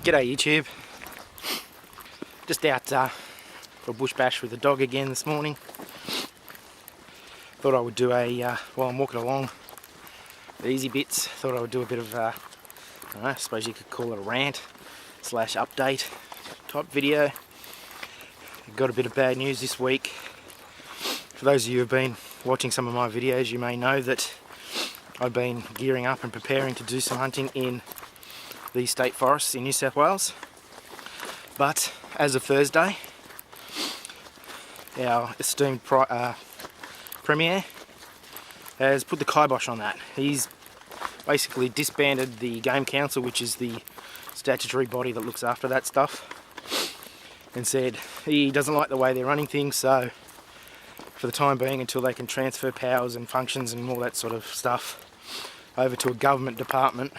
G'day YouTube. Just out for a bush bash with the dog again this morning. Thought I would do a, while I'm walking along the easy bits, thought I would do a bit of, I don't know, I suppose you could call it a rant / update type video. Got a bit of bad news this week. For those of you who have been watching some of my videos, you may know that I've been gearing up and preparing to do some hunting in the state forests in New South Wales. But as of Thursday, our esteemed Premier has put the kibosh on that. He's basically disbanded the Game Council, which is the statutory body that looks after that stuff, and said he doesn't like the way they're running things, so for the time being, until they can transfer powers and functions and all that sort of stuff over to a government department,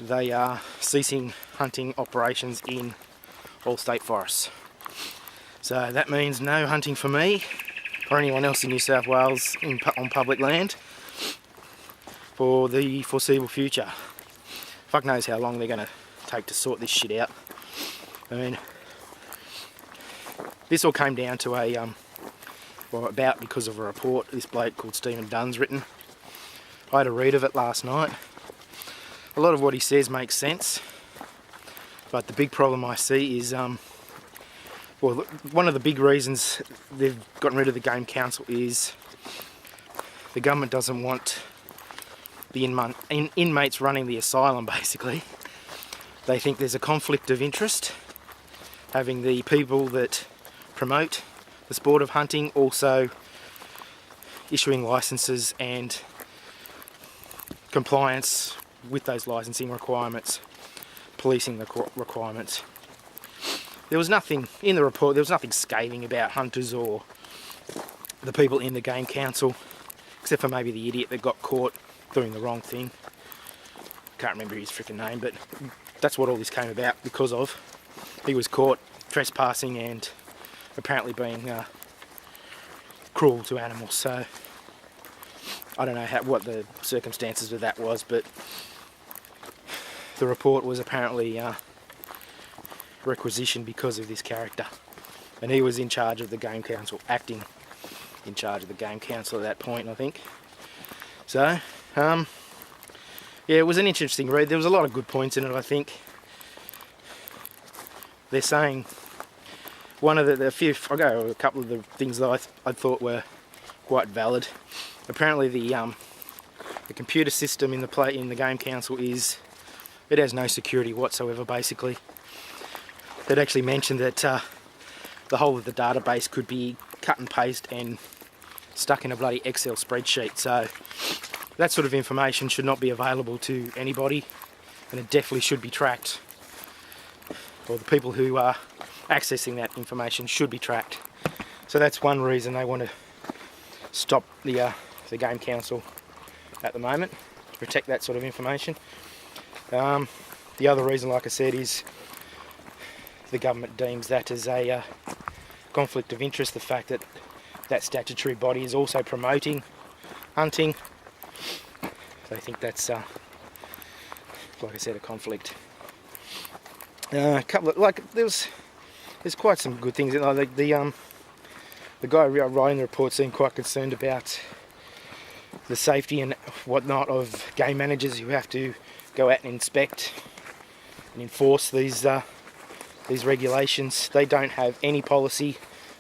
they are ceasing hunting operations in all state forests. So that means no hunting for me or anyone else in New South Wales on public land for the foreseeable future. Fuck knows how long they're going to take to sort this shit out. I mean, this all came down to because of a report this bloke called Stephen Dunn's written. I had a read of it last night. A lot of what he says makes sense, but the big problem I see is, one of the big reasons they've gotten rid of the Game Council is the government doesn't want the inmates running the asylum, basically. They think there's a conflict of interest, having the people that promote the sport of hunting also issuing licenses and compliance with those licensing requirements, policing the requirements. There was nothing in the report, there was nothing scathing about hunters or the people in the Game Council, except for maybe the idiot that got caught doing the wrong thing. Can't remember his freaking name, but that's what all this came about because of. He was caught trespassing and apparently being cruel to animals, so I don't know what the circumstances of that was, but the report was apparently requisitioned because of this character, and he was in charge of the Game Council, acting in charge of the Game Council at that point, I think. So, yeah, it was an interesting read. There was a lot of good points in it, I think. They're saying one of I'll go over a couple of the things that I thought were quite valid. Apparently, the computer system in the Game Council it has no security whatsoever, basically. They'd actually mentioned that the whole of the database could be cut and paste and stuck in a bloody Excel spreadsheet. So that sort of information should not be available to anybody, and it definitely should be tracked. Or the people who are accessing that information should be tracked. So that's one reason they want to stop the Game Council at the moment, to protect that sort of information. The other reason, like I said, is the government deems that as a conflict of interest, the fact that that statutory body is also promoting hunting. They think that's, like I said, a conflict. A couple of, there's quite some good things. The guy writing the report seemed quite concerned about the safety and whatnot of game managers who have to go out and inspect and enforce these regulations. They don't have any policy,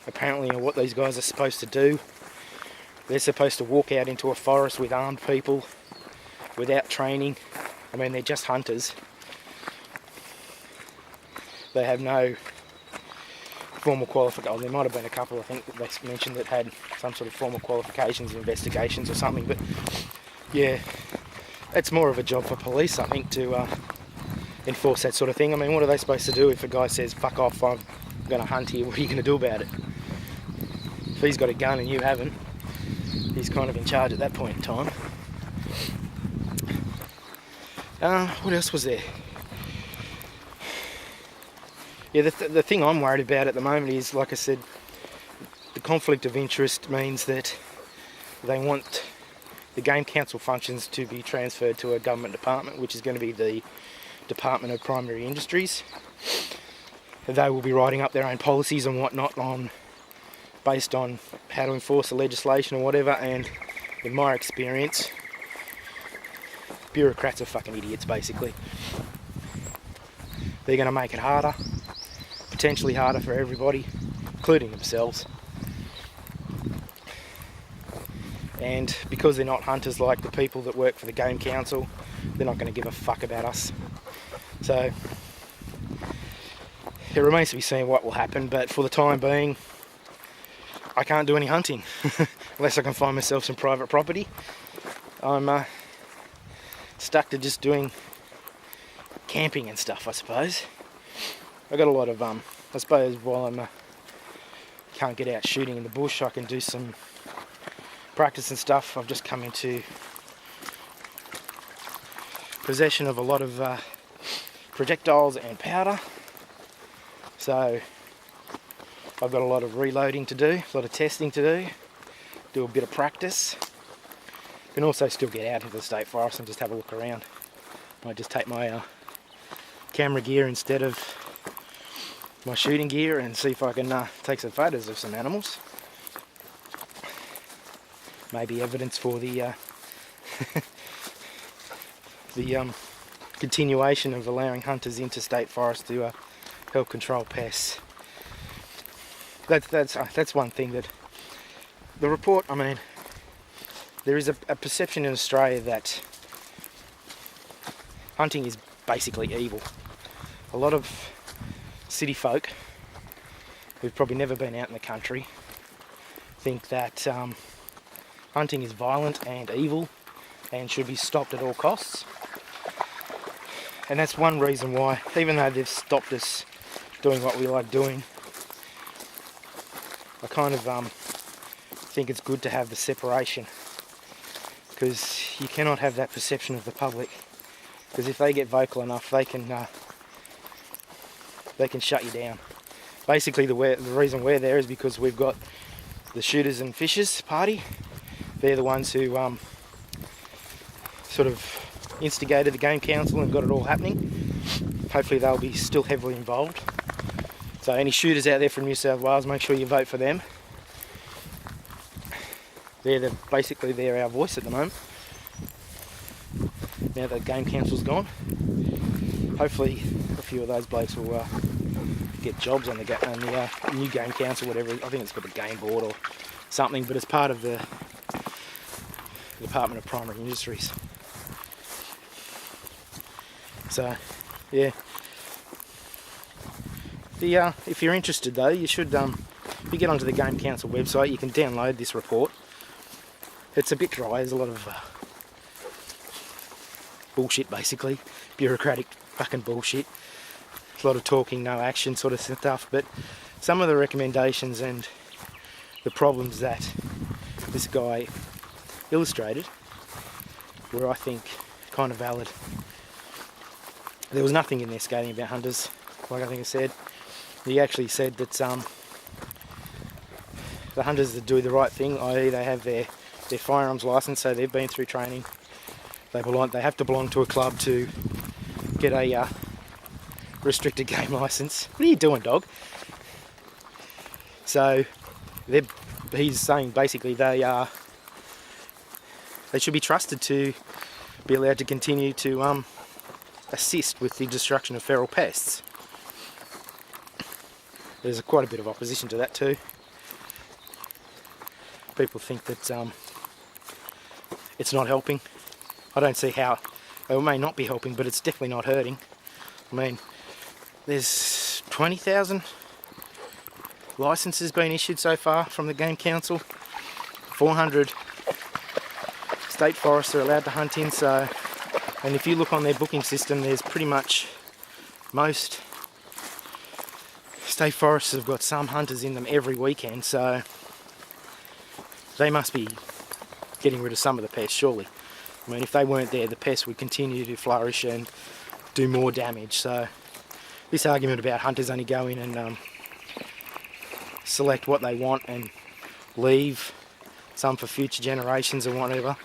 apparently, on what these guys are supposed to do. They're supposed to walk out into a forest with armed people without training. I mean, they're just hunters. They have no formal qualification. There might have been a couple, I think, that they mentioned that had some sort of formal qualifications, investigations or something, but yeah, it's more of a job for police, I think, to enforce that sort of thing. I mean, what are they supposed to do if a guy says, fuck off, I'm going to hunt here? What are you going to do about it? If he's got a gun and you haven't, he's kind of in charge at that point in time. What else was there? Yeah, the thing I'm worried about at the moment is, like I said, the conflict of interest means that they want the Game Council functions to be transferred to a government department, which is going to be the Department of Primary Industries. They will be writing up their own policies and whatnot based on how to enforce the legislation or whatever, and in my experience, bureaucrats are fucking idiots basically. They're going to make it harder, potentially harder for everybody, including themselves. And because they're not hunters like the people that work for the Game Council, they're not going to give a fuck about us. So it remains to be seen what will happen, but for the time being, I can't do any hunting unless I can find myself some private property. I'm stuck to just doing camping and stuff, I suppose. I got a lot of I suppose while I can't get out shooting in the bush, I can do some practice and stuff. I've just come into possession of a lot of projectiles and powder, so I've got a lot of reloading to do, a lot of testing to do a bit of practice. You can also still get out into the state forest and just have a look around. Might just take my camera gear instead of my shooting gear and see if I can take some photos of some animals. Maybe evidence for the continuation of allowing hunters into state forests to help control pests. That's one thing that the report. I mean, there is a perception in Australia that hunting is basically evil. A lot of city folk who've probably never been out in the country think that hunting is violent and evil and should be stopped at all costs. And that's one reason why, even though they've stopped us doing what we like doing, I kind of think it's good to have the separation, because you cannot have that perception of the public, because if they get vocal enough, they can shut you down. Basically, the reason we're there is because we've got the shooters and fishers party. They're the ones who sort of instigated the Game Council and got it all happening. Hopefully they'll be still heavily involved. So any shooters out there from New South Wales, make sure you vote for them. Basically they're our voice at the moment. Now that the Game Council's gone, hopefully a few of those blokes will get jobs on the new Game Council, whatever. I think it's called the Game Board or something, but it's part of the Department of Primary Industries. So, yeah. If you're interested though, you should, if you get onto the Game Council website, you can download this report. It's a bit dry, there's a lot of bullshit basically, bureaucratic fucking bullshit. A lot of talking, no action sort of stuff, but some of the recommendations and the problems that this guy illustrated were, I think, kind of valid. There was nothing in there scathing about hunters, like I think I said. He actually said that the hunters that do the right thing, i.e. they have their firearms licence, so they've been through training. They have to belong to a club to get a restricted game licence. What are you doing, dog? So he's saying basically they should be trusted to be allowed to continue to assist with the destruction of feral pests. There's quite a bit of opposition to that too. People think that it's not helping. I don't see how. It may not be helping, but it's definitely not hurting. I mean, there's 20,000 licences been issued so far from the Game Council. 400 state forests are allowed to hunt in, so, and if you look on their booking system, there's pretty much most state forests have got some hunters in them every weekend, so they must be getting rid of some of the pests, surely. I mean, if they weren't there, the pests would continue to flourish and do more damage. So this argument about hunters only go in and select what they want and leave some for future generations or whatever.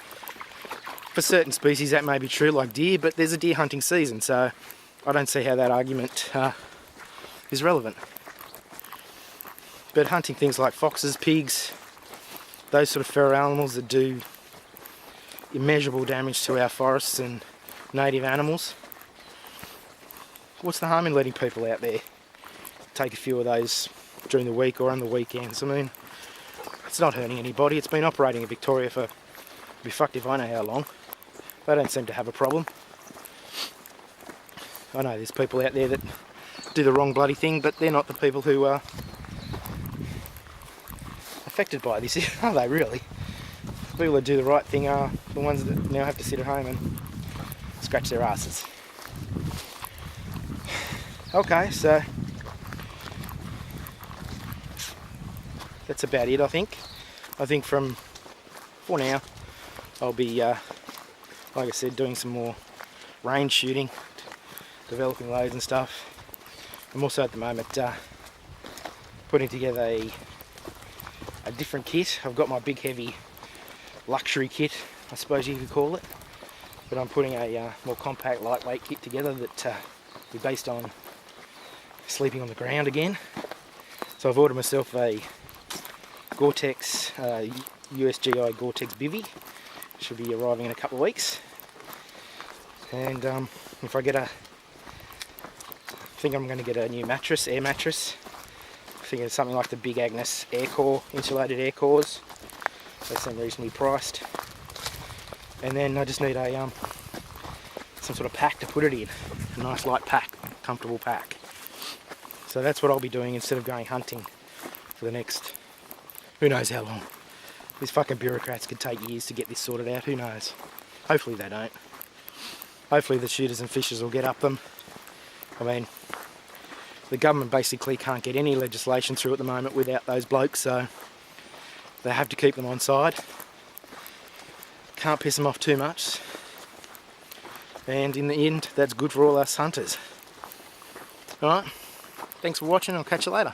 For certain species that may be true, like deer, but there's a deer hunting season, so I don't see how that argument is relevant. But hunting things like foxes, pigs, those sort of feral animals that do immeasurable damage to our forests and native animals, what's the harm in letting people out there take a few of those during the week or on the weekends? I mean, it's not hurting anybody. It's been operating in Victoria for, be fucked if I know how long. They don't seem to have a problem. I know there's people out there that do the wrong bloody thing, but they're not the people who are affected by this, are they really? The people that do the right thing are the ones that now have to sit at home and scratch their asses. Okay, so that's about it, I think. I think for now, I'll be, like I said, doing some more range shooting, developing loads and stuff. I'm also at the moment putting together a different kit. I've got my big heavy luxury kit, I suppose you could call it, but I'm putting a more compact lightweight kit together that will be based on sleeping on the ground again. So I've ordered myself a Gore-Tex USGI Gore-Tex bivvy. Should be arriving in a couple of weeks, and if I get I think I'm going to get a new mattress, air mattress. I think it's something like the Big Agnes Aircore, insulated air cores. They seem reasonably priced. And then I just need a some sort of pack to put it in. A nice light pack, comfortable pack. So that's what I'll be doing instead of going hunting for the next, who knows how long. These fucking bureaucrats could take years to get this sorted out, who knows. Hopefully they don't. Hopefully the shooters and fishers will get up them. I mean, the government basically can't get any legislation through at the moment without those blokes, so they have to keep them on side. Can't piss them off too much. And in the end, that's good for all us hunters. Alright, thanks for watching, I'll catch you later.